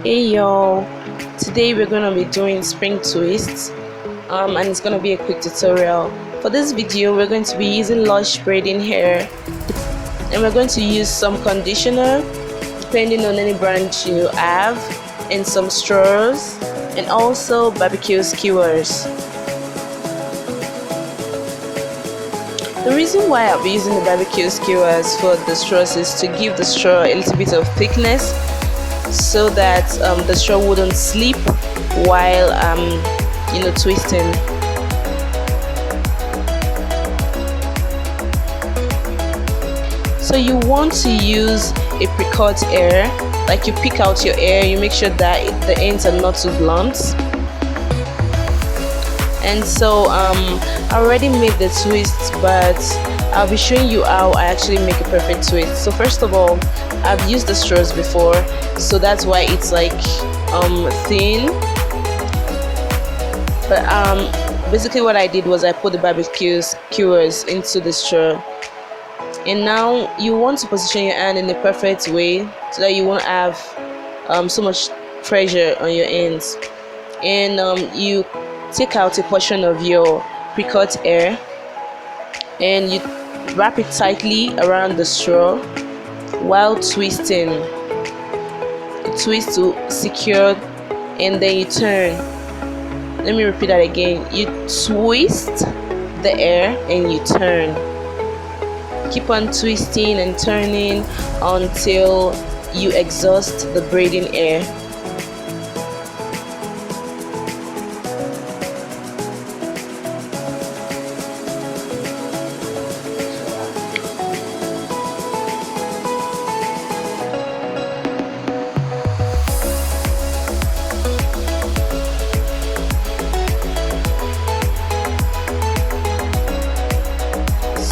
Hey y'all, today we're gonna be doing spring twists and it's gonna be a quick tutorial. For this video we're going to be using LUSH braiding hair, and we're going to use some conditioner depending on any brand you have, and some straws, and also barbecue skewers. The reason why I'll be using the barbecue skewers for the straws is to give the straw a little bit of thickness, so that the straw wouldn't slip while twisting. So you want to use a pre-cut hair, like you pick out your hair, you make sure that the ends are not too blunt. And so I already made the twist, but I'll be showing you how I actually make a perfect twist. So first of all, I've used the straws before, so that's why it's like thin. But basically what I did was I put the barbecue skewers into the straw, and now you want to position your hand in the perfect way so that you won't have so much pressure on your ends. And you take out a portion of your pre-cut hair and you wrap it tightly around the straw while twisting. You twist to secure, and then you turn. Let me repeat that again. You twist the hair and you turn. Keep on twisting and turning until you exhaust the braiding hair.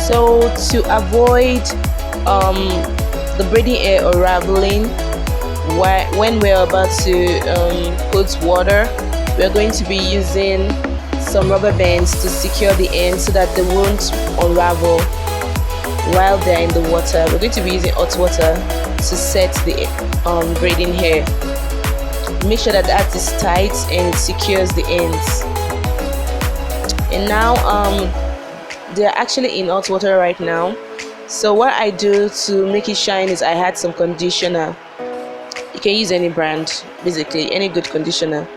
So to avoid the braiding hair unraveling when we're about to put water, we're going to be using some rubber bands to secure the ends so that they won't unravel while they're in the water. We're going to be using hot water to set the braiding hair. Make sure that is tight and it secures the ends. And now they're actually in hot water right now. So what I do to make it shine is I add some conditioner. You can use any brand, basically any good conditioner.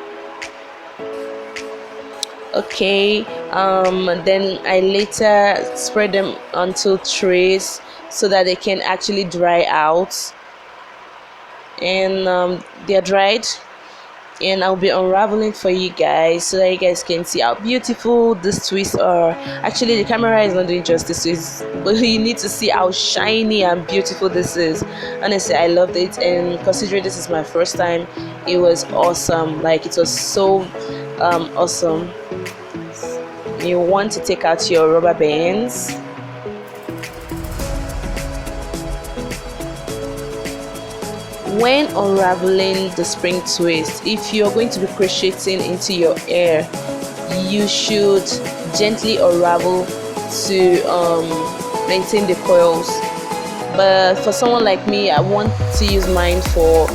Okay, then I later spread them onto trays so that they can actually dry out, and they're dried, and I'll be unraveling for you guys so that you guys can see how beautiful these twists are. Actually, the camera is not doing justice to it, but you need to see how shiny and beautiful this is. Honestly, I loved it, and considering this is my first time, it was awesome. Like, it was so awesome. You want to take out your rubber bands. When unraveling the spring twist, if you're going to be crocheting into your hair, you should gently unravel to maintain the coils. But for someone like me, I want to use mine for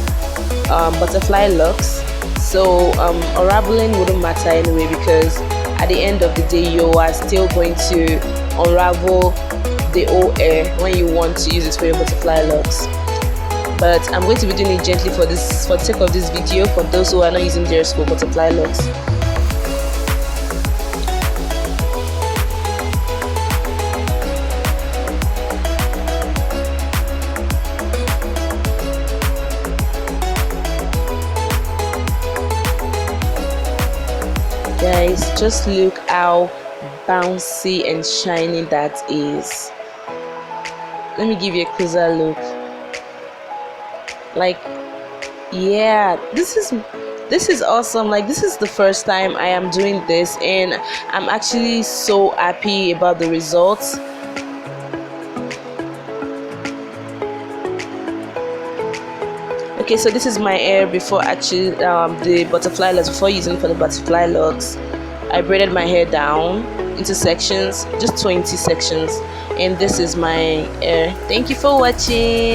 butterfly locks, so unraveling wouldn't matter anyway, because at the end of the day you are still going to unravel the whole hair when you want to use it for your butterfly locks. But I'm going to be doing it gently for the sake of this video, for those who are not using theirs for butterfly locks. Guys, just look how bouncy and shiny that is. Let me give you a closer look. Like, yeah, this is awesome. Like, this is the first time I am doing this, and I'm actually so happy about the results. Okay, so this is my hair before actually the butterfly locks. Before using for the butterfly locks, I braided my hair down into sections, just 20 sections, and this is my hair. Thank you for watching.